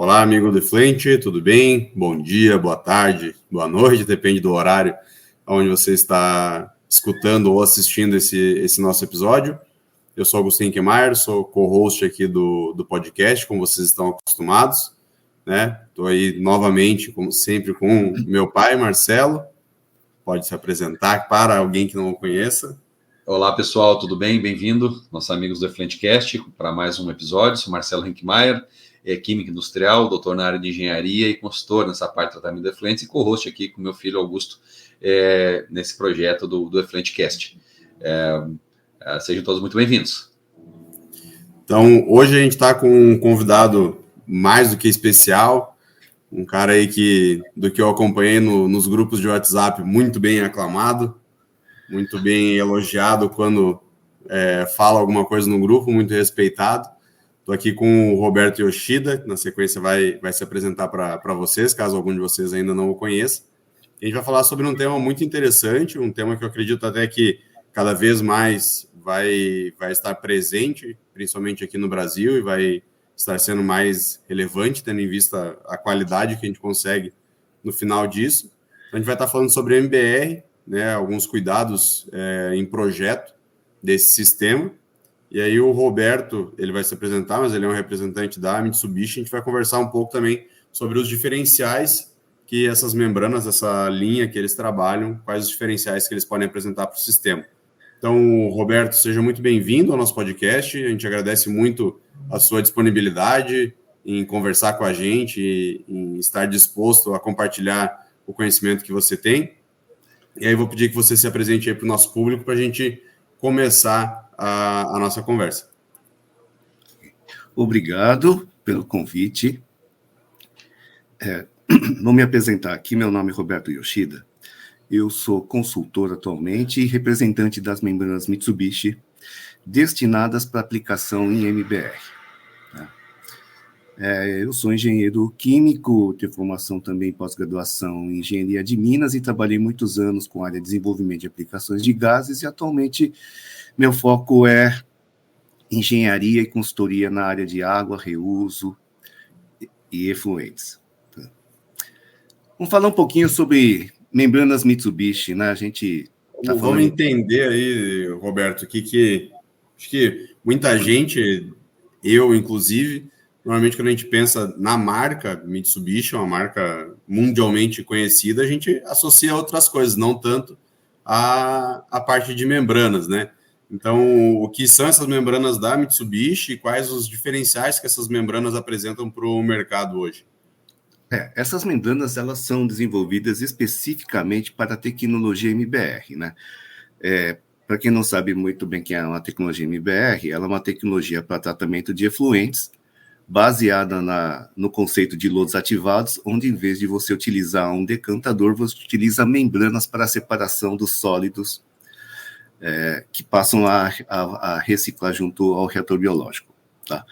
Olá, amigo do Efluente, tudo bem? Bom dia, boa tarde, boa noite, depende do horário onde você está escutando ou assistindo esse nosso episódio. Eu sou Agustin Kemaier, sou co-host aqui do podcast, como vocês estão acostumados, né? Estou aí novamente, como sempre, com meu pai, Marcelo. Pode se apresentar para alguém que não o conheça. Olá, pessoal, tudo bem? Bem-vindo, nossos amigos do EfluenteCast, para mais um episódio. Sou Marcelo Hinkmaier, químico industrial, doutor na área de engenharia e consultor nessa parte de tratamento de efluentes e co-host aqui com meu filho Augusto nesse projeto do EfluenteCast. Sejam todos muito bem-vindos. Então, hoje a gente está com um convidado mais do que especial, um cara aí do que eu acompanhei nos grupos de WhatsApp, muito bem aclamado, muito bem elogiado quando fala alguma coisa no grupo, muito respeitado. Estou aqui com o Roberto Yoshida, que na sequência vai se apresentar para vocês, caso algum de vocês ainda não o conheça. A gente vai falar sobre um tema muito interessante, um tema que eu acredito até que cada vez mais vai estar presente, principalmente aqui no Brasil, e vai estar sendo mais relevante, tendo em vista a qualidade que a gente consegue no final disso. Então, a gente vai estar falando sobre MBR, né, alguns cuidados em projeto desse sistema. E aí o Roberto, ele vai se apresentar, mas ele é um representante da Mitsubishi. A gente vai conversar um pouco também sobre os diferenciais que essas membranas, essa linha que eles trabalham, quais os diferenciais que eles podem apresentar para o sistema. Então, Roberto, seja muito bem-vindo ao nosso podcast. A gente agradece muito a sua disponibilidade em conversar com a gente e em estar disposto a compartilhar o conhecimento que você tem. E aí vou pedir que você se apresente aí para o nosso público para a gente começar a nossa conversa. Obrigado pelo convite. Vou me apresentar aqui, meu nome é Roberto Yoshida. Eu sou consultor atualmente e representante das membranas Mitsubishi destinadas para aplicação em MBR. Eu sou engenheiro químico, tenho formação também pós-graduação em engenharia de Minas e trabalhei muitos anos com a área de desenvolvimento de aplicações de gases e atualmente meu foco é engenharia e consultoria na área de água, reuso e efluentes. Vamos falar um pouquinho sobre membranas Mitsubishi, né? A gente tá falando... Vamos entender aí, Roberto, que acho que muita gente, eu inclusive, normalmente quando a gente pensa na marca Mitsubishi, uma marca mundialmente conhecida, a gente associa outras coisas, não tanto a parte de membranas, né? Então, o que são essas membranas da Mitsubishi e quais os diferenciais que essas membranas apresentam para o mercado hoje? Essas membranas, elas são desenvolvidas especificamente para a tecnologia MBR, né? Para quem não sabe muito bem o que é uma tecnologia MBR, ela é uma tecnologia para tratamento de efluentes, baseada no conceito de lodos ativados, onde em vez de você utilizar um decantador, você utiliza membranas para a separação dos sólidos que passam a reciclar junto ao reator biológico, tá?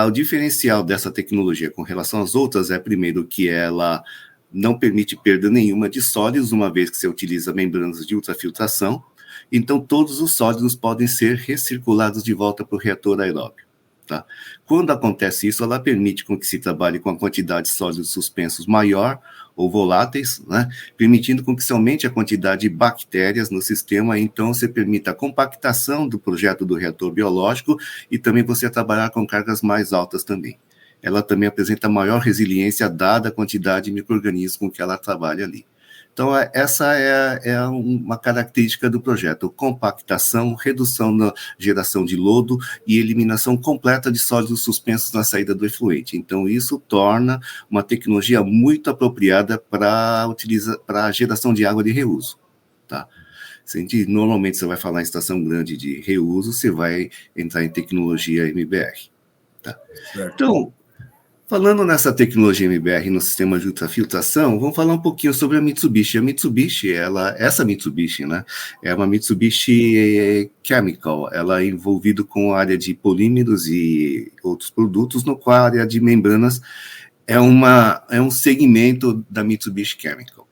O diferencial dessa tecnologia com relação às outras é, primeiro, que ela não permite perda nenhuma de sólidos, uma vez que você utiliza membranas de ultrafiltração, então todos os sólidos podem ser recirculados de volta para o reator aeróbio. Tá? Quando acontece isso, ela permite com que se trabalhe com a quantidade de sólidos suspensos maior ou voláteis, né? Permitindo com que se aumente a quantidade de bactérias no sistema, então você permite a compactação do projeto do reator biológico e também você trabalhar com cargas mais altas também. Ela também apresenta maior resiliência dada a quantidade de micro-organismos com que ela trabalha ali. Então, essa é uma característica do projeto: compactação, redução na geração de lodo e eliminação completa de sólidos suspensos na saída do efluente. Então, isso torna uma tecnologia muito apropriada para a geração de água de reuso. Tá? Normalmente, você vai falar em estação grande de reuso, você vai entrar em tecnologia MBR. Tá? Então, falando nessa tecnologia MBR no sistema de ultrafiltração, vamos falar um pouquinho sobre a Mitsubishi. A Mitsubishi, essa Mitsubishi, né, é uma Mitsubishi Chemical. Ela é envolvida com a área de polímeros e outros produtos, no qual a área de membranas é um segmento da Mitsubishi Chemical.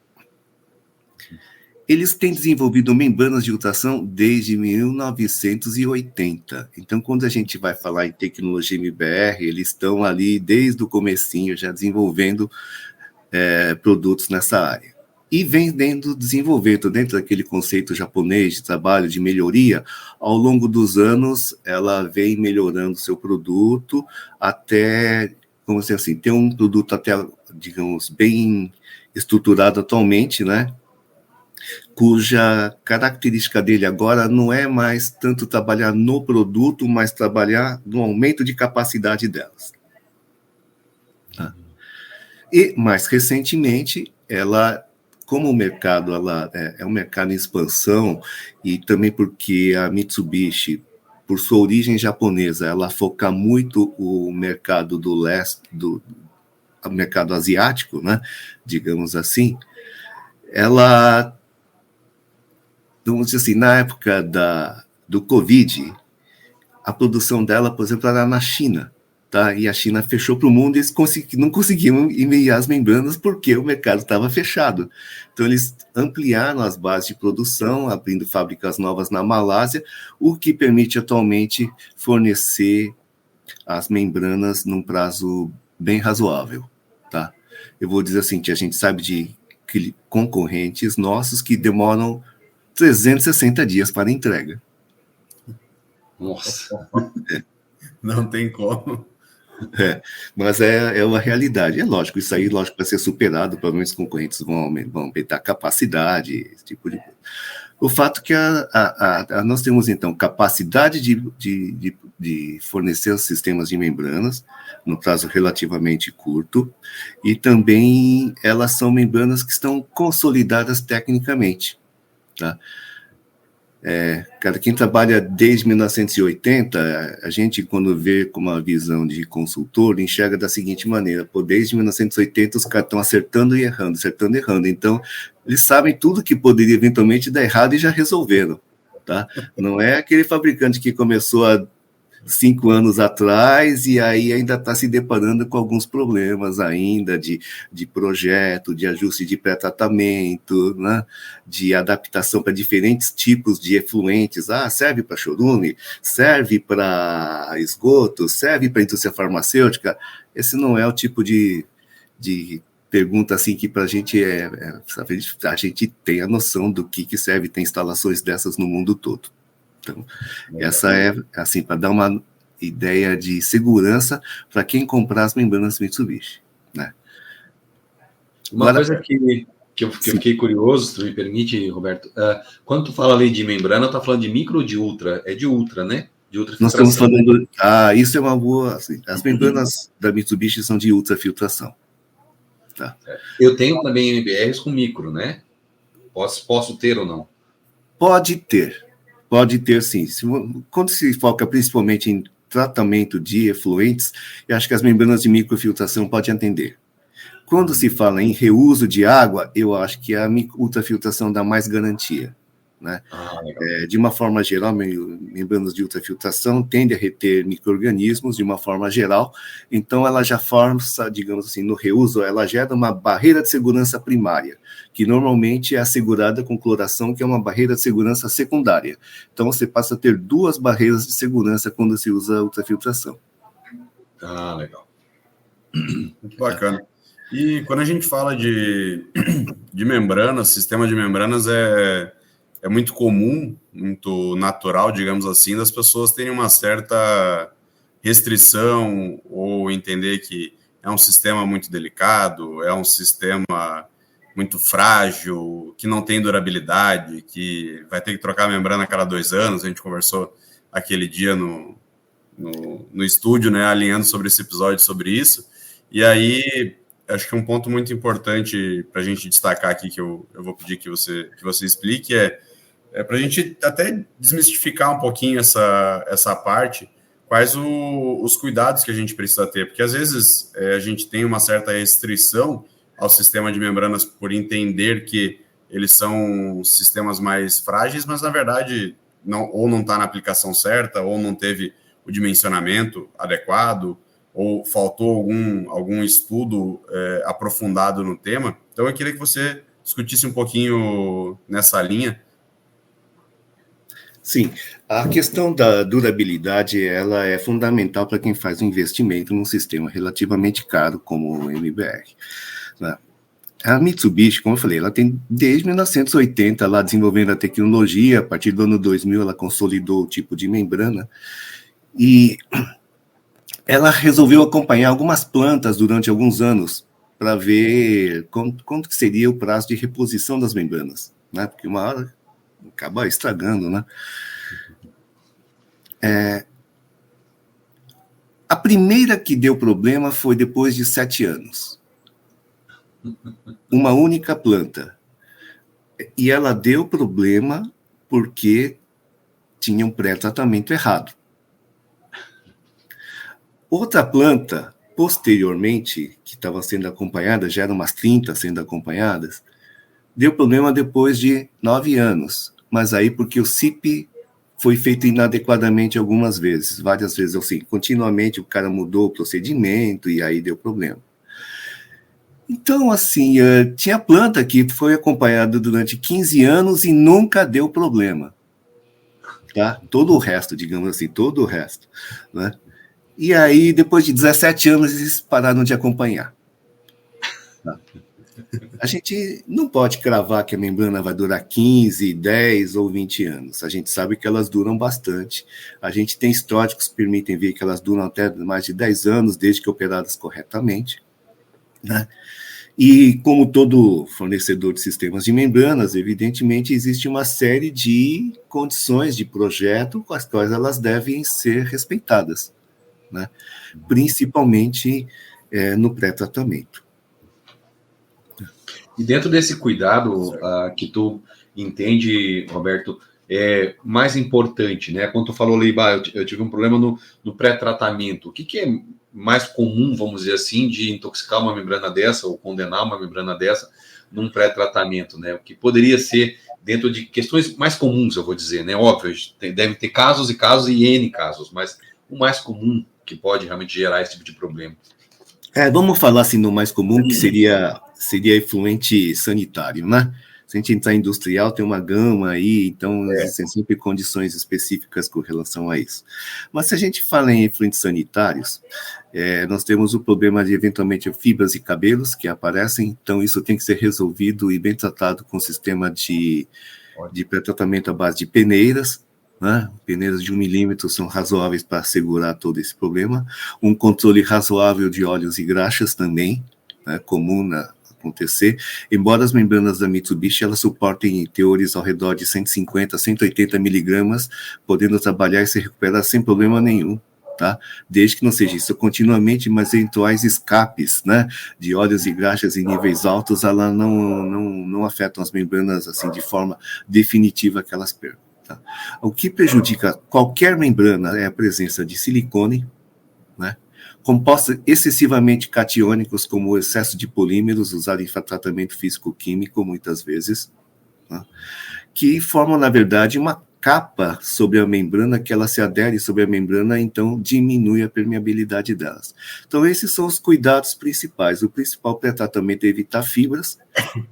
Eles têm desenvolvido membranas de ultrassom desde 1980. Então, quando a gente vai falar em tecnologia MBR, eles estão ali desde o comecinho já desenvolvendo produtos nessa área. E vem desenvolvendo dentro daquele conceito japonês de trabalho, de melhoria, ao longo dos anos, ela vem melhorando seu produto até, como se assim, ter um produto até, digamos, bem estruturado atualmente, né? Cuja característica dele agora não é mais tanto trabalhar no produto, mas trabalhar no aumento de capacidade delas. Tá? E, mais recentemente, ela, como o mercado é um mercado em expansão, e também porque a Mitsubishi, por sua origem japonesa, ela foca muito o mercado do leste, o mercado asiático, né, digamos assim, ela, vamos dizer assim, na época do Covid, a produção dela, por exemplo, era na China. Tá? E a China fechou para o mundo e eles não conseguiam enviar as membranas porque o mercado estava fechado. Então, eles ampliaram as bases de produção, abrindo fábricas novas na Malásia, o que permite atualmente fornecer as membranas num prazo bem razoável. Tá? Eu vou dizer assim, que a gente sabe de concorrentes nossos que demoram 360 dias para entrega. Nossa! Não tem como. Mas é uma realidade. É lógico, isso aí, lógico, vai ser superado, provavelmente os concorrentes vão aumentar a capacidade, esse tipo de coisa. O fato que nós temos, então, capacidade de fornecer os sistemas de membranas, no prazo relativamente curto, e também elas são membranas que estão consolidadas tecnicamente, tá? Quem trabalha desde 1980, a gente, quando vê com uma visão de consultor, enxerga da seguinte maneira: desde 1980 os caras estão acertando e errando, então eles sabem tudo que poderia eventualmente dar errado e já resolveram, tá? Não é aquele fabricante que começou há 5 anos atrás e aí ainda está se deparando com alguns problemas ainda de projeto, de ajuste de pré-tratamento, né? De adaptação para diferentes tipos de efluentes. Serve para chorume, serve para esgoto, serve para indústria farmacêutica. Esse não é o tipo de pergunta assim que para a gente a gente tem a noção do que serve ter instalações dessas no mundo todo. Então, essa é, assim, para dar uma ideia de segurança para quem comprar as membranas Mitsubishi, né? Uma coisa que eu fiquei curioso, se tu me permite, Roberto, quando tu fala ali de membrana, tu tá falando de micro ou de ultra? É de ultra, né? De ultrafiltração. Nós estamos falando... isso é uma boa... Assim, as membranas da Mitsubishi são de ultrafiltração. Tá? Eu tenho também MBRs com micro, né? Posso ter ou não? Pode ter, sim. Quando se foca principalmente em tratamento de efluentes, eu acho que as membranas de microfiltração podem atender. Quando se fala em reuso de água, eu acho que a ultrafiltração dá mais garantia, né? De uma forma geral, membranas de ultrafiltração tendem a reter micro-organismos de uma forma geral, então ela já força, digamos assim, no reuso, ela gera uma barreira de segurança primária, que normalmente é assegurada com cloração, que é uma barreira de segurança secundária. Então você passa a ter 2 barreiras de segurança quando se usa a ultrafiltração. Legal. Muito bacana. E quando a gente fala de membranas, sistema de membranas é muito comum, muito natural, digamos assim, das pessoas terem uma certa restrição ou entender que é um sistema muito delicado, é um sistema muito frágil, que não tem durabilidade, que vai ter que trocar a membrana a cada 2 anos. A gente conversou aquele dia no estúdio, né, alinhando sobre esse episódio, sobre isso. E aí, acho que um ponto muito importante para a gente destacar aqui, que eu vou pedir que você explique, para a gente até desmistificar um pouquinho essa parte, quais os cuidados que a gente precisa ter, porque às vezes a gente tem uma certa restrição ao sistema de membranas por entender que eles são sistemas mais frágeis, mas na verdade não está na aplicação certa, ou não teve o dimensionamento adequado, ou faltou algum estudo aprofundado no tema. Então eu queria que você discutisse um pouquinho nessa linha. Sim, a questão da durabilidade, ela é fundamental para quem faz um investimento num sistema relativamente caro como o MBR, né? A Mitsubishi, como eu falei, ela tem desde 1980 lá desenvolvendo a tecnologia. A partir do ano 2000 ela consolidou o tipo de membrana e ela resolveu acompanhar algumas plantas durante alguns anos para ver quanto que seria o prazo de reposição das membranas, né? Porque uma hora acaba estragando, né? A primeira que deu problema foi depois de 7 anos. Uma única planta. E ela deu problema porque tinha um pré-tratamento errado. Outra planta, posteriormente, que estava sendo acompanhada, já eram umas 30 sendo acompanhadas, deu problema depois de 9 anos. Mas aí porque o CIP foi feito inadequadamente algumas vezes, várias vezes, assim, continuamente o cara mudou o procedimento e aí deu problema. Então, assim, tinha planta que foi acompanhada durante 15 anos e nunca deu problema. Tá? Todo o resto, digamos assim, todo o resto. Né? E aí, depois de 17 anos, eles pararam de acompanhar. Tá? A gente não pode cravar que a membrana vai durar 15, 10 ou 20 anos. A gente sabe que elas duram bastante. A gente tem históricos que permitem ver que elas duram até mais de 10 anos, desde que operadas corretamente. Né? E como todo fornecedor de sistemas de membranas, evidentemente existe uma série de condições de projeto com as quais elas devem ser respeitadas, né? Principalmente no pré-tratamento. E dentro desse cuidado que tu entende, Roberto, é mais importante, né? Quando tu falou ali, eu tive um problema no pré-tratamento. O que é mais comum, vamos dizer assim, de intoxicar uma membrana dessa ou condenar uma membrana dessa num pré-tratamento, né? O que poderia ser dentro de questões mais comuns, eu vou dizer, né? Óbvio, deve ter casos e casos e N casos, mas o mais comum que pode realmente gerar esse tipo de problema. Vamos falar assim no mais comum, que seria efluente sanitário, né? Se a gente entrar em industrial, tem uma gama aí, então existem sempre condições específicas com relação a isso. Mas se a gente fala em efluentes sanitários, nós temos o problema de, eventualmente, fibras e cabelos que aparecem, então isso tem que ser resolvido e bem tratado com o sistema de pré-tratamento à base de peneiras, né? Peneiras de 1 milímetro são razoáveis para segurar todo esse problema. Um controle razoável de óleos e graxas também, né? Comum acontecer, embora as membranas da Mitsubishi elas suportem teores ao redor de 150, 180 miligramas, podendo trabalhar e se recuperar sem problema nenhum, tá? Desde que não seja isso continuamente, mas eventuais escapes, né, de óleos e graxas em níveis altos, ela não afetam as membranas assim de forma definitiva que elas percam. Tá? O que prejudica qualquer membrana é a presença de silicone, né? Compostos excessivamente catiônicos, como o excesso de polímeros usado em tratamento físico-químico, muitas vezes, né? Que formam, na verdade, uma capa sobre a membrana, que ela se adere sobre a membrana, então diminui a permeabilidade delas. Então, esses são os cuidados principais. O principal pré-tratamento é evitar fibras,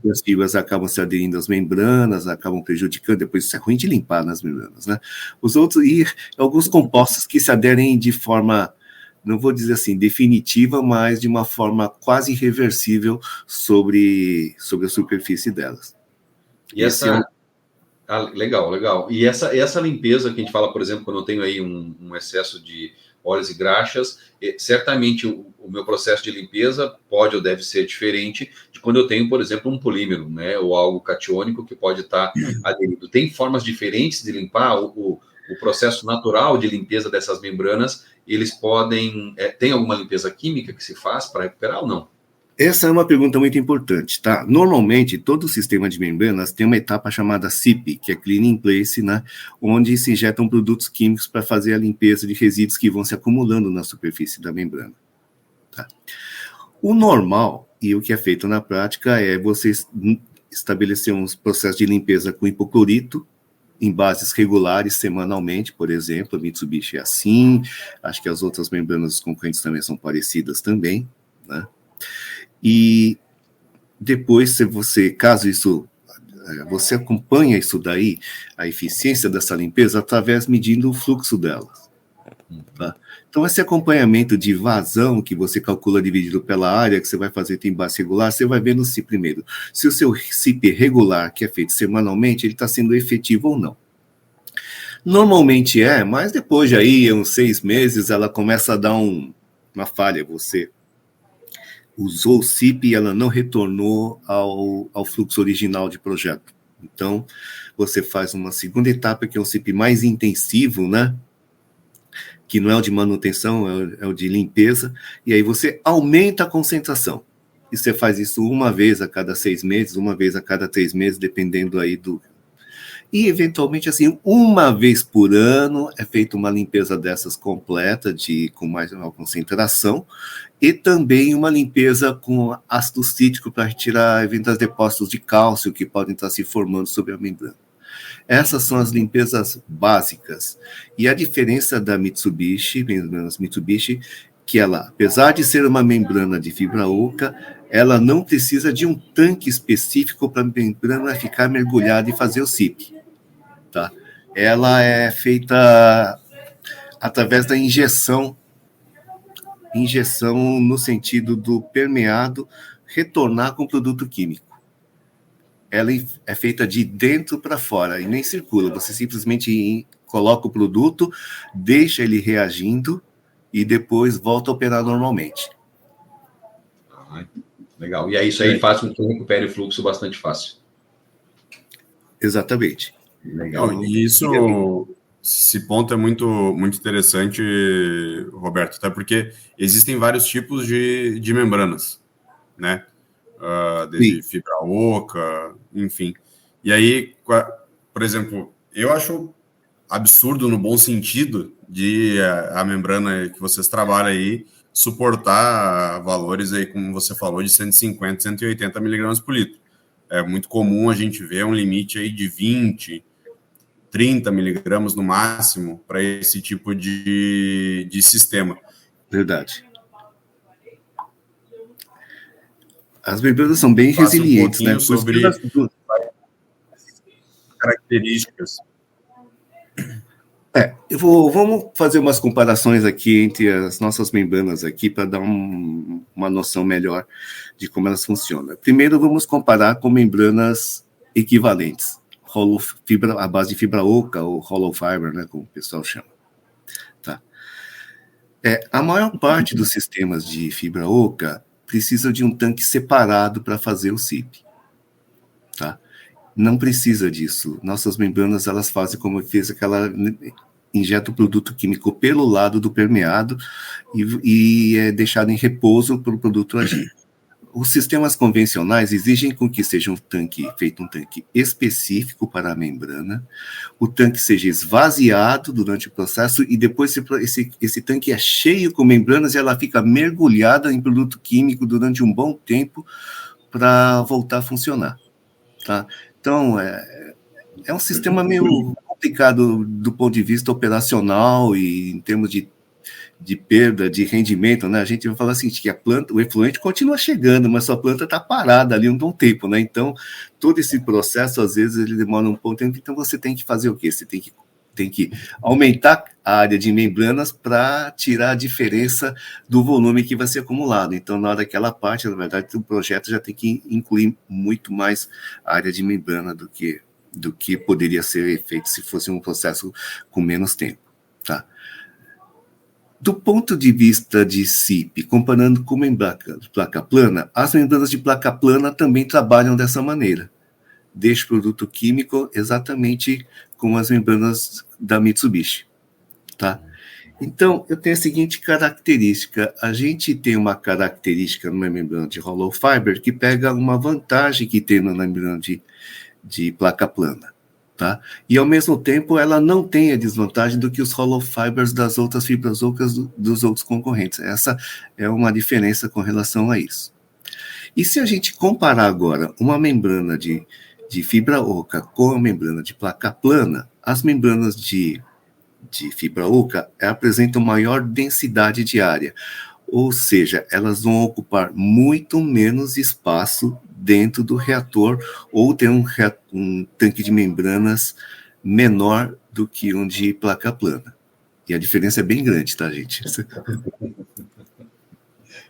e as fibras acabam se aderindo às membranas, acabam prejudicando, depois isso é ruim de limpar nas membranas, né? Os outros, e alguns compostos que se aderem de forma, não vou dizer assim, definitiva, mas de uma forma quase irreversível sobre a superfície delas. E legal. E essa limpeza que a gente fala, por exemplo, quando eu tenho aí um excesso de óleos e graxas, certamente o meu processo de limpeza pode ou deve ser diferente de quando eu tenho, por exemplo, um polímero, né, ou algo catiônico que pode estar aderido. Tem formas diferentes de limpar o processo natural de limpeza dessas membranas. Eles podem... tem alguma limpeza química que se faz para recuperar ou não? Essa é uma pergunta muito importante, tá? Normalmente, todo sistema de membranas tem uma etapa chamada CIP, que é Clean in Place, né? Onde se injetam produtos químicos para fazer a limpeza de resíduos que vão se acumulando na superfície da membrana. Tá? O normal, e o que é feito na prática, é você estabelecer um processo de limpeza com hipoclorito, em bases regulares, semanalmente, por exemplo. A Mitsubishi é assim, acho que as outras membranas concorrentes também são parecidas também, né? E depois, se você, caso isso, você acompanha isso daí, a eficiência dessa limpeza, através medindo o fluxo dela. Tá? Então, esse acompanhamento de vazão que você calcula dividido pela área que você vai fazer em base regular, você vai ver no CIP primeiro. Se o seu CIP regular, que é feito semanalmente, ele está sendo efetivo ou não. Normalmente mas depois de aí, uns 6 meses, ela começa a dar uma falha. Você usou o CIP e ela não retornou ao fluxo original de projeto. Então, você faz uma segunda etapa, que é um CIP mais intensivo, né? Que não é o de manutenção, é o de limpeza, e aí você aumenta a concentração. E você faz isso uma vez a cada 6 meses, uma vez a cada 3 meses, dependendo aí do... E, eventualmente, assim, uma vez por ano é feita uma limpeza dessas completa, com mais uma concentração, e também uma limpeza com ácido cítrico para retirar eventuais depósitos de cálcio que podem estar se formando sobre a membrana. Essas são as limpezas básicas. E a diferença da Mitsubishi, que ela, apesar de ser uma membrana de fibra oca, ela não precisa de um tanque específico para a membrana ficar mergulhada e fazer o CIP. Tá? Ela é feita através da injeção no sentido do permeado retornar com produto químico. Ela é feita de dentro para fora e nem circula. Você simplesmente coloca o produto, deixa ele reagindo e depois volta a operar normalmente. Legal. E aí isso aí faz com que recupere o fluxo bastante fácil. Exatamente. Legal. E esse ponto é muito, muito interessante, Roberto, até porque existem vários tipos de membranas, né? Desde fibra oca, enfim. E aí, por exemplo, eu acho absurdo no bom sentido de a membrana que vocês trabalham aí suportar valores aí, como você falou, de 150, 180 miligramas por litro. É muito comum a gente ver um limite aí de 20, 30 miligramas no máximo para esse tipo de sistema. Verdade. As membranas são bem resilientes, né? Sobre características. Vamos fazer umas comparações aqui entre as nossas membranas aqui para dar uma noção melhor de como elas funcionam. Primeiro, vamos comparar com membranas equivalentes, a base de fibra oca ou hollow fiber, né, como o pessoal chama. Tá. A maior parte dos sistemas de fibra oca precisa de um tanque separado para fazer o CIP. Tá? Não precisa disso. Nossas membranas, elas fazem como fez aquela... injeta o produto químico pelo lado do permeado e é deixado em repouso para o produto agir. Os sistemas convencionais exigem com que seja feito um tanque específico para a membrana, o tanque seja esvaziado durante o processo e depois esse tanque é cheio com membranas e ela fica mergulhada em produto químico durante um bom tempo para voltar a funcionar. Tá? Então, é um sistema meio complicado do ponto de vista operacional e em termos de perda de rendimento, né? A gente vai falar assim, que o efluente continua chegando, mas sua planta está parada ali um bom tempo, né? Então, todo esse processo, às vezes, ele demora um pouco tempo, então você tem que fazer o quê? Você tem que aumentar a área de membranas para tirar a diferença do volume que vai ser acumulado. Então, na hora daquela parte, na verdade, o projeto já tem que incluir muito mais a área de membrana do que poderia ser feito se fosse um processo com menos tempo, tá? Do ponto de vista de CIP, comparando com placa plana, as membranas de placa plana também trabalham dessa maneira. Deixa o produto químico exatamente como as membranas da Mitsubishi, tá? Então, eu tenho a seguinte característica. A gente tem uma característica numa membrana de hollow fiber que pega uma vantagem que tem na membrana de placa plana. Tá? E, ao mesmo tempo, ela não tem a desvantagem do que os hollow fibers das outras fibras ocas dos outros concorrentes. Essa é uma diferença com relação a isso. E se a gente comparar agora uma membrana de fibra oca com a membrana de placa plana, as membranas de fibra oca apresentam maior densidade de área, ou seja, elas vão ocupar muito menos espaço dentro do reator ou ter um tanque de membranas menor do que um de placa plana. E a diferença é bem grande, tá, gente?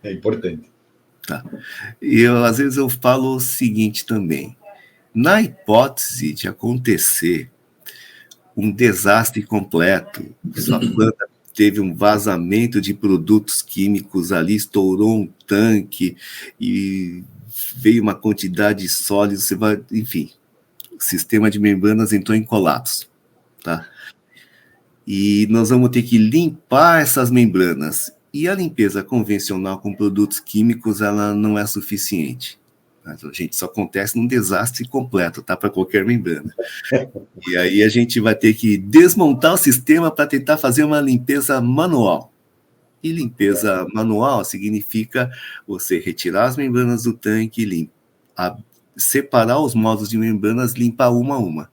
É importante. Tá. E às vezes eu falo o seguinte também. Na hipótese de acontecer um desastre completo, sua planta teve um vazamento de produtos químicos ali, estourou um tanque e veio uma quantidade de sólidos, você vai, enfim, o sistema de membranas entrou em colapso, tá? E nós vamos ter que limpar essas membranas. E a limpeza convencional com produtos químicos, ela não é suficiente. Gente, isso acontece num desastre completo, tá? Para qualquer membrana. E aí a gente vai ter que desmontar o sistema para tentar fazer uma limpeza manual. E limpeza manual significa você retirar as membranas do tanque, separar os módulos de membranas, limpar uma a uma.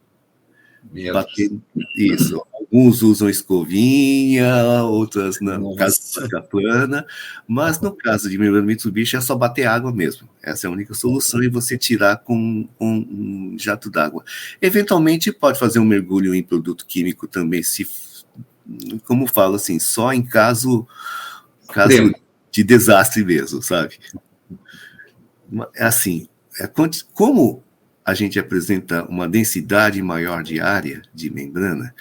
Bater, isso. Alguns usam escovinha, outras no caso de placa plana, mas no caso de membrana Mitsubishi é só bater água mesmo. Essa é a única solução e você tirar com um jato d'água. Eventualmente pode fazer um mergulho em produto químico também, se, como falo assim, só em caso de desastre mesmo, sabe? É assim, como a gente apresenta uma densidade maior de área de membrana,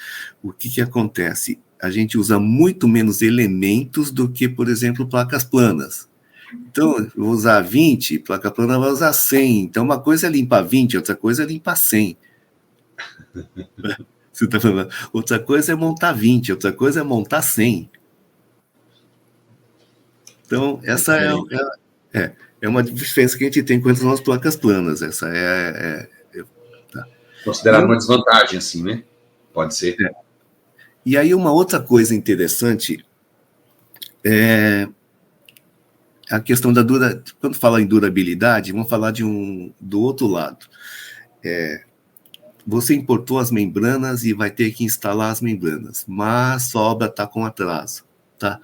o que acontece? A gente usa muito menos elementos do que, por exemplo, placas planas. Então, eu vou usar 20, placa plana vai usar 100. Então, uma coisa é limpar 20, outra coisa é limpar 100. Você tá falando? Outra coisa é montar 20, outra coisa é montar 100. Então, essa é uma diferença que a gente tem com as nossas placas planas. Essa tá. Considerado uma desvantagem, assim, né? Pode ser. E aí, uma outra coisa interessante é a questão da quando fala em durabilidade, vamos falar do outro lado. Você importou as membranas e vai ter que instalar as membranas, mas sua obra está com atraso. Tá?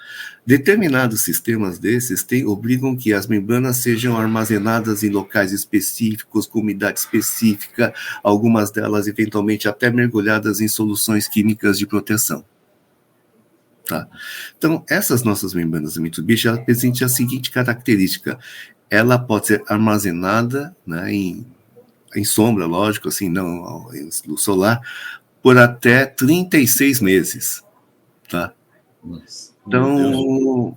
Determinados sistemas desses obrigam que as membranas sejam armazenadas em locais específicos, com umidade específica, algumas delas eventualmente até mergulhadas em soluções químicas de proteção. Tá? Então, essas nossas membranas da Mitsubishi, ela apresentam a seguinte característica: ela pode ser armazenada, né, em sombra, lógico, assim, não em luz solar, por até 36 meses. Tá? Então,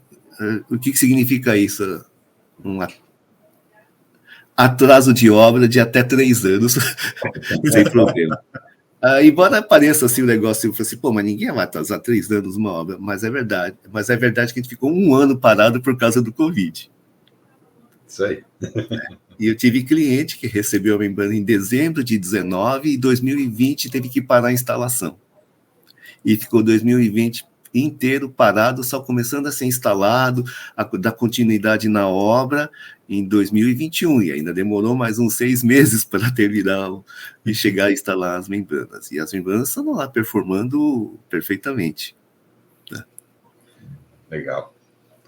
o que significa isso? Um atraso de obra de até 3 anos, sem problema. Embora pareça assim o negócio, eu falei assim, mas ninguém vai atrasar 3 anos uma obra, mas é verdade. Mas é verdade que a gente ficou 1 ano parado por causa do Covid. Isso aí. E eu tive cliente que recebeu a membrana em dezembro de 19 e 2020 teve que parar a instalação. E ficou 2020 inteiro parado, só começando a ser instalado, dar continuidade na obra em 2021, e ainda demorou mais uns 6 meses para terminar e chegar a instalar as membranas. E as membranas estão lá performando perfeitamente. Né? Legal.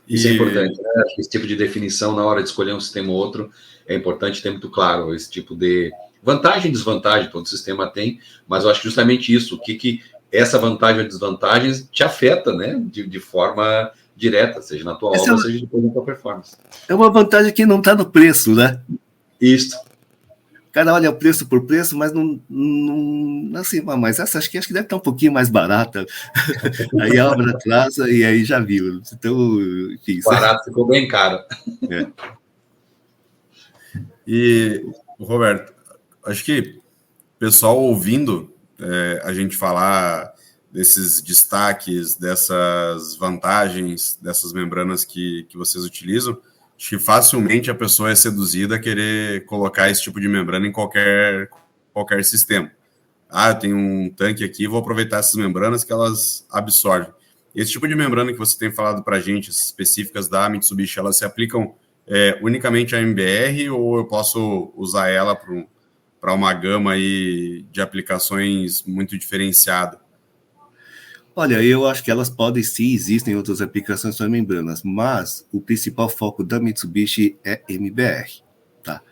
Isso é importante, né? Esse tipo de definição na hora de escolher um sistema ou outro é importante ter muito claro esse tipo de vantagem e desvantagem, todo sistema tem, mas eu acho que justamente isso, o que essa vantagem ou desvantagem te afeta, né, de forma direta, seja na tua obra, seja depois na tua performance. É uma vantagem que não está no preço, né? Isso. O cara olha preço por preço, mas não assim, mas essa acho que deve estar um pouquinho mais barata. Aí a obra atrasa e aí já viu. Então, enfim. Barato ficou bem caro. E, Roberto, acho que o pessoal ouvindo a gente falar desses destaques, dessas vantagens, dessas membranas que vocês utilizam, acho que facilmente a pessoa é seduzida a querer colocar esse tipo de membrana em qualquer sistema. Eu tenho um tanque aqui, vou aproveitar essas membranas que elas absorvem. Esse tipo de membrana que você tem falado para a gente, específicas da Mitsubishi, elas se aplicam unicamente à MBR ou eu posso usar ela para uma gama aí de aplicações muito diferenciada? Olha, eu acho que elas podem sim, existem outras aplicações para membranas, mas o principal foco da Mitsubishi é MBR. tá?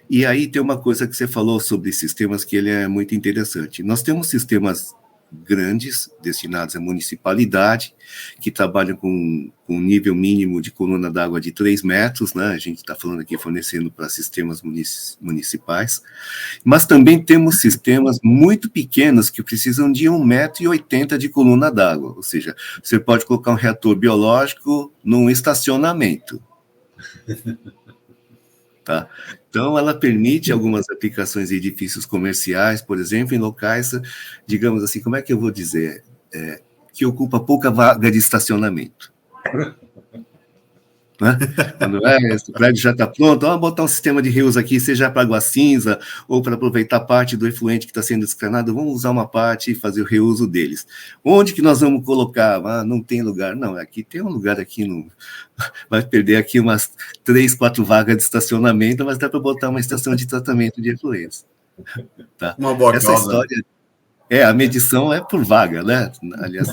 E aí tem uma coisa que você falou sobre sistemas que ele é muito interessante. Nós temos sistemas grandes, destinados à municipalidade, que trabalham com um nível mínimo de coluna d'água de 3 metros, né? A gente está falando aqui fornecendo para sistemas municipais, mas também temos sistemas muito pequenos que precisam de 1,80 m de coluna d'água, ou seja, você pode colocar um reator biológico num estacionamento. Tá? Então, ela permite algumas aplicações em edifícios comerciais, por exemplo, em locais, digamos assim, como é que eu vou dizer? Que ocupa pouca vaga de estacionamento. Né? Quando o prédio já está pronto, vamos botar um sistema de reuso aqui, seja para água cinza ou para aproveitar parte do efluente que está sendo descarnado, vamos usar uma parte e fazer o reuso deles. Onde que nós vamos colocar? Não tem lugar. Não, aqui tem um lugar aqui, vai perder aqui umas 3, 4 vagas de estacionamento, mas dá para botar uma estação de tratamento de efluentes. Tá? Uma boa essa causa. História, a medição é por vaga, né? Aliás,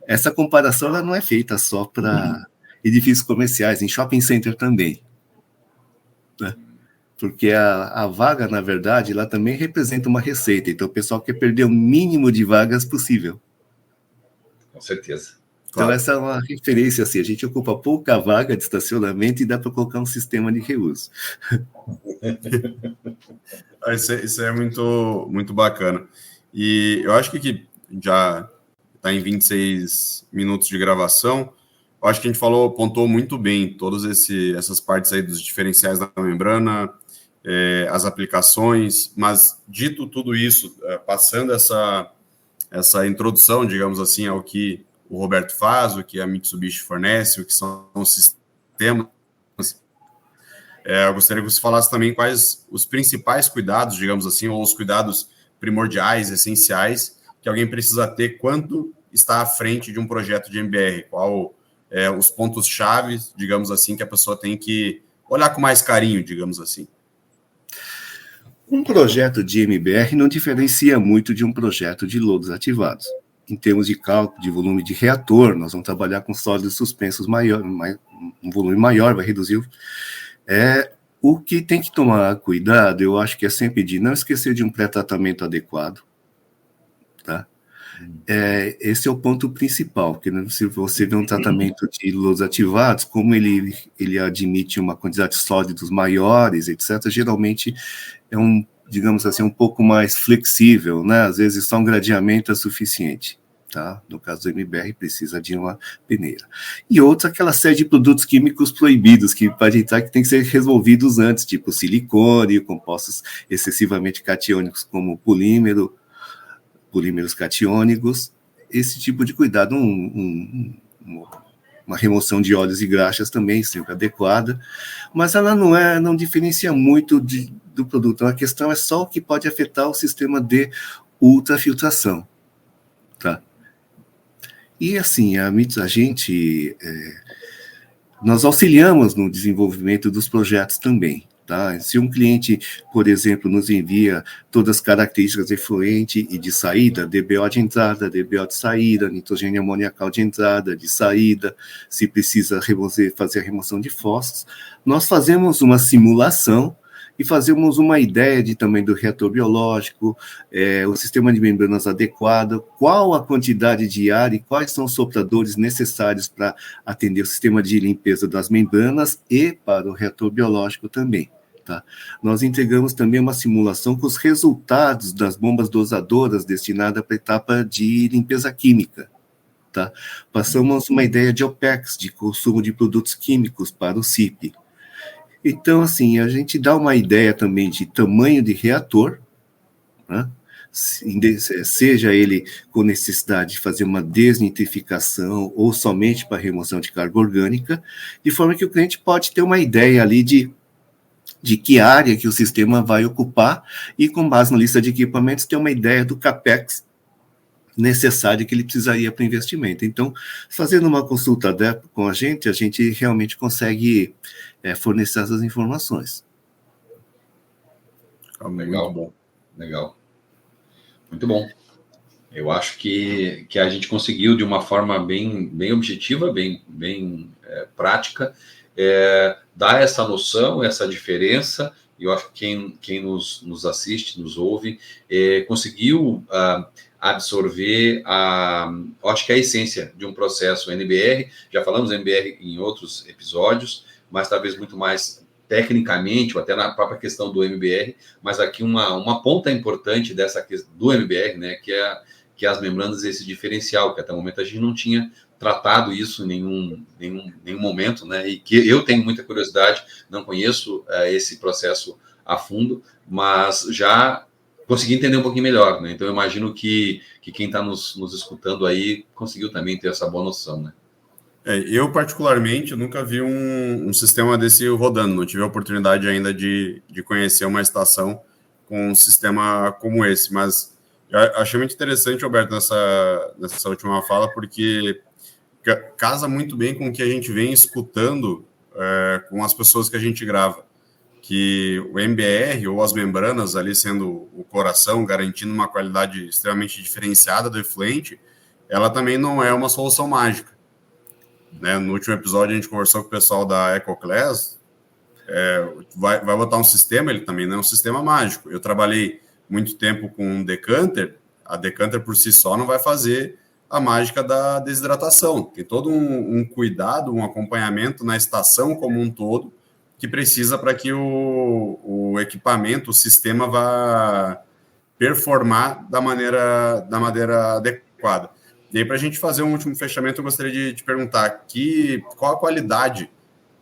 essa comparação ela não é feita só para edifícios comerciais, em shopping center também. Né? Porque a vaga, na verdade, ela também representa uma receita. Então, o pessoal quer perder o mínimo de vagas possível. Com certeza. Então, essa é uma referência, assim, a gente ocupa pouca vaga de estacionamento e dá para colocar um sistema de reuso. Isso é muito, muito bacana. E eu acho que aqui já está em 26 minutos de gravação. Eu acho que a gente pontuou muito bem todas essas partes aí dos diferenciais da membrana, as aplicações, mas dito tudo isso, passando essa introdução, digamos assim, ao que o Roberto faz, o que a Mitsubishi fornece, o que são os sistemas, eu gostaria que você falasse também quais os principais cuidados, digamos assim, ou os cuidados primordiais, essenciais, que alguém precisa ter quando está à frente de um projeto de MBR, os pontos-chave, digamos assim, que a pessoa tem que olhar com mais carinho, digamos assim. Um projeto de MBR não diferencia muito de um projeto de lodos ativados. Em termos de cálculo de volume de reator, nós vamos trabalhar com sólidos suspensos maior, um volume maior, vai reduzir. O que tem que tomar cuidado, eu acho que é sempre de não esquecer de um pré-tratamento adequado. Tá? Esse é o ponto principal, porque se você vê um tratamento de lodos ativados, como ele admite uma quantidade de sólidos maiores, etc., geralmente é digamos assim, um pouco mais flexível, né? Às vezes só um gradeamento é suficiente. Tá? No caso do MBR, precisa de uma peneira. E outra, aquela série de produtos químicos proibidos que pode entrar, que tem que ser resolvidos antes, tipo silicone, compostos excessivamente catiônicos, como polímeros catiônicos, esse tipo de cuidado, uma remoção de óleos e graxas também sempre adequada, mas ela não diferencia muito do produto. A questão é só o que pode afetar o sistema ultrafiltração. Tá? E assim, nós auxiliamos no desenvolvimento dos projetos também. Tá? Se um cliente, por exemplo, nos envia todas as características de efluente e de saída, DBO de entrada, DBO de saída, nitrogênio amoniacal de entrada, de saída, se precisa fazer a remoção de fósforos, nós fazemos uma simulação e fazemos uma ideia também do reator biológico, o sistema de membranas adequado, qual a quantidade de ar e quais são os sopradores necessários para atender o sistema de limpeza das membranas e para o reator biológico também. Tá? Nós entregamos também uma simulação com os resultados das bombas dosadoras destinadas para a etapa de limpeza química. Tá? Passamos uma ideia de OPEX, de consumo de produtos químicos para o CIP. Então, assim, a gente dá uma ideia também de tamanho de reator, né? Seja ele com necessidade de fazer uma desnitrificação ou somente para remoção de carga orgânica, de forma que o cliente pode ter uma ideia ali de que área que o sistema vai ocupar e, com base na lista de equipamentos, ter uma ideia do CAPEX necessário que ele precisaria para o investimento. Então, fazendo uma consulta com a gente realmente consegue fornecer essas informações. Legal, bom. Legal. Muito bom. Eu acho que a gente conseguiu, de uma forma bem objetiva, bem prática, dar essa noção, essa diferença. E eu acho que quem nos assiste, nos ouve, conseguiu absorver eu acho que a essência de um processo NBR. Já falamos NBR em outros episódios, mas talvez muito mais tecnicamente, ou até na própria questão do MBR, mas aqui uma ponta importante do MBR, né, que é as membranas, esse diferencial, que até o momento a gente não tinha tratado isso em nenhum momento, né, e que eu tenho muita curiosidade, não conheço esse processo a fundo, mas já consegui entender um pouquinho melhor, né, então eu imagino que quem está nos escutando aí conseguiu também ter essa boa noção, né. Eu, particularmente, nunca vi um sistema desse rodando, não tive a oportunidade ainda de conhecer uma estação com um sistema como esse, mas eu achei muito interessante, Roberto, nessa última fala, porque casa muito bem com o que a gente vem escutando com as pessoas que a gente grava, que o MBR, ou as membranas ali sendo o coração, garantindo uma qualidade extremamente diferenciada do efluente, ela também não é uma solução mágica. Né? No último episódio, a gente conversou com o pessoal da EcoClass, vai botar um sistema, ele também não é um sistema mágico. Eu trabalhei muito tempo com um decanter, a decanter por si só não vai fazer a mágica da desidratação. Tem todo um cuidado, um acompanhamento na estação como um todo, que precisa para que o equipamento, o sistema vá performar da maneira adequada. E aí, para a gente fazer um último fechamento, eu gostaria de te perguntar qual a qualidade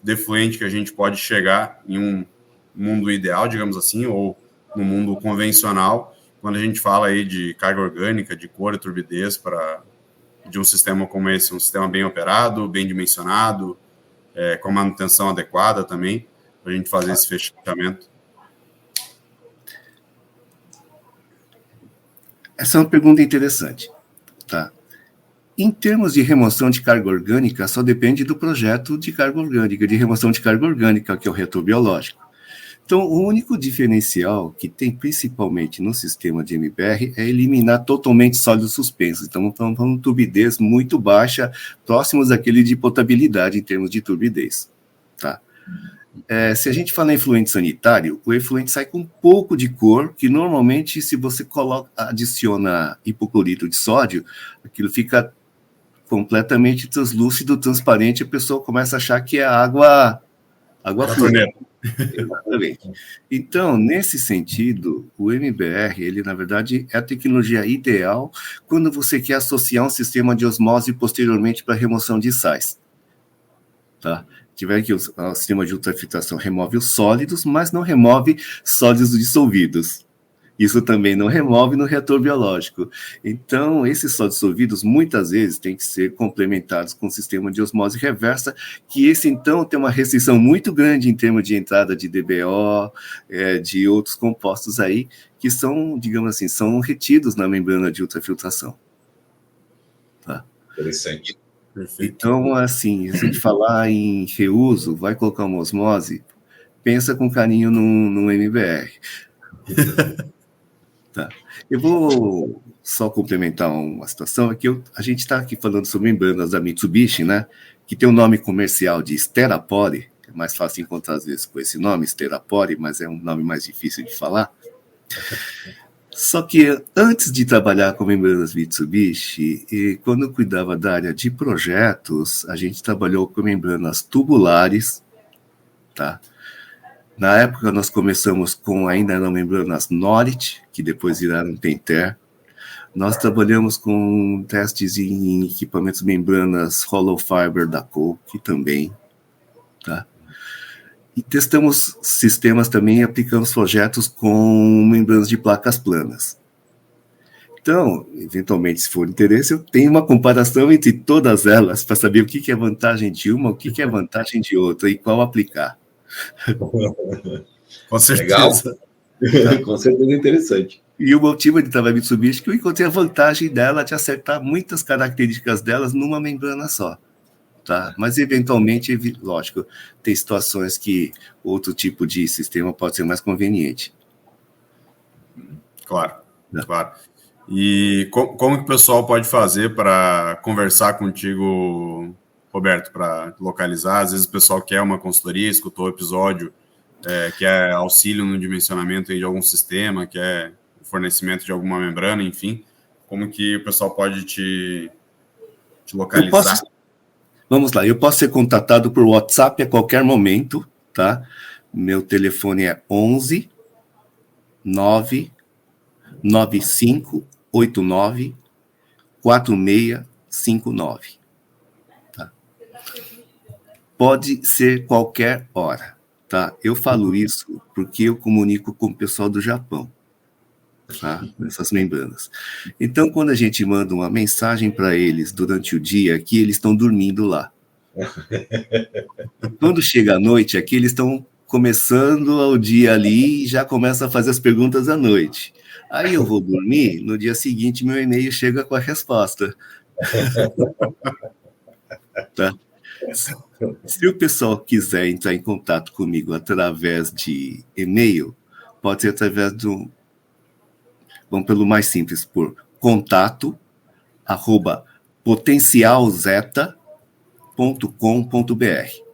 de efluente que a gente pode chegar em um mundo ideal, digamos assim, ou no mundo convencional, quando a gente fala aí de carga orgânica, de cor e turbidez de um sistema como esse, um sistema bem operado, bem dimensionado, com manutenção adequada também, para a gente fazer esse fechamento. Essa é uma pergunta interessante, tá? Em termos de remoção de carga orgânica, só depende do projeto de carga orgânica, de remoção de carga orgânica, que é o reator biológico. Então, o único diferencial que tem principalmente no sistema de MBR é eliminar totalmente sólidos suspensos. Então, estamos falando de turbidez muito baixa, próximos daquele de potabilidade em termos de turbidez. Tá? Se a gente fala em efluente sanitário, o efluente sai com um pouco de cor, que normalmente, se você adiciona hipoclorito de sódio, aquilo fica completamente translúcido, transparente, a pessoa começa a achar que é água pura. Exatamente. Então, nesse sentido, o MBR, ele, na verdade, é a tecnologia ideal quando você quer associar um sistema de osmose posteriormente para remoção de sais. Tá? Tiver que o sistema de ultrafiltração remove os sólidos, mas não remove sólidos dissolvidos. Isso também não remove no reator biológico. Então, esses sólidos dissolvidos, muitas vezes, têm que ser complementados com o sistema de osmose reversa, que esse, então, tem uma restrição muito grande em termos de entrada de DBO, de outros compostos aí, que são, digamos assim, são retidos na membrana de ultrafiltração. Tá? Interessante. Então, assim, se a gente falar em reuso, vai colocar uma osmose, pensa com carinho no MBR. Tá. Eu vou só complementar uma situação, é que a gente está aqui falando sobre membranas da Mitsubishi, né, que tem o nome comercial de Sterapore, é mais fácil encontrar às vezes com esse nome, Sterapore, mas é um nome mais difícil de falar. Só que antes de trabalhar com membranas Mitsubishi, e quando eu cuidava da área de projetos, a gente trabalhou com membranas tubulares, tá? Na época, nós começamos com ainda não membranas Norit, que depois viraram Pentair. Nós trabalhamos com testes em equipamentos membranas Hollow Fiber da Coke também. Tá? E testamos sistemas também, aplicamos projetos com membranas de placas planas. Então, eventualmente, se for interesse, eu tenho uma comparação entre todas elas para saber o que é vantagem de uma, o que é vantagem de outra e qual aplicar. Com certeza. Legal. Com certeza interessante. E o motivo de trabalhar Mitsubishi é que eu encontrei a vantagem dela de acertar muitas características delas numa membrana só. Tá? Mas, eventualmente, lógico, tem situações que outro tipo de sistema pode ser mais conveniente. Claro, claro. E como que o pessoal pode fazer para conversar contigo, Roberto, para localizar? Às vezes o pessoal quer uma consultoria, escutou o episódio, quer auxílio no dimensionamento aí de algum sistema, quer fornecimento de alguma membrana, enfim. Como que o pessoal pode te localizar? Vamos lá, eu posso ser contatado por WhatsApp a qualquer momento, tá? Meu telefone é 11 99589 4659. Tá? Pode ser qualquer hora, tá? Eu falo isso porque eu comunico com o pessoal do Japão, tá? Essas membranas. Então, quando a gente manda uma mensagem para eles durante o dia, aqui eles estão dormindo lá. Quando chega a noite, aqui eles estão começando o dia ali e já começam a fazer as perguntas à noite. Aí eu vou dormir, no dia seguinte meu e-mail chega com a resposta. Tá? Se o pessoal quiser entrar em contato comigo através de e-mail, pode ser através do... Vamos pelo mais simples, por contato@potencialzeta.com.br.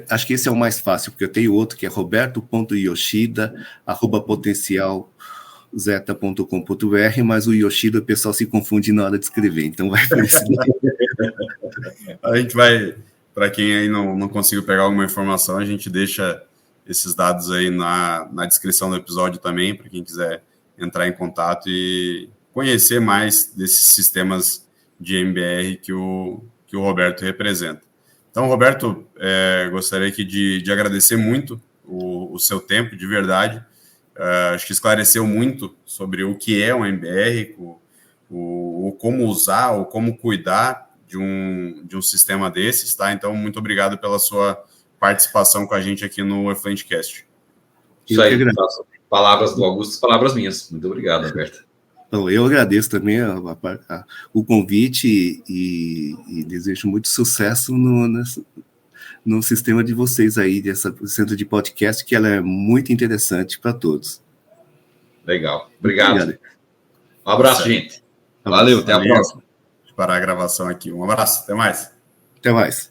Acho que esse é o mais fácil, porque eu tenho outro que é roberto.yoshida@potencialzeta.com.br, mas o Yoshida o pessoal se confunde na hora de escrever, então vai por isso. A gente vai, para quem aí não conseguiu pegar alguma informação, a gente deixa esses dados aí na descrição do episódio também, para quem quiser entrar em contato e conhecer mais desses sistemas de MBR que o Roberto representa. Então, Roberto, gostaria aqui de agradecer muito o seu tempo, de verdade. Acho que esclareceu muito sobre o que é um MBR, o como usar, o como cuidar de um sistema desses, tá? Então, muito obrigado pela sua participação com a gente aqui no Efluentcast. Isso aí, palavras do Augusto, palavras minhas. Muito obrigado, Roberto. Então, eu agradeço também o convite e desejo muito sucesso no sistema de vocês aí, dessa centro de podcast, que ela é muito interessante para todos. Legal. Obrigado. Um abraço, gente. Valeu, até a próxima. Vou parar a gravação aqui. Um abraço, até mais. Até mais.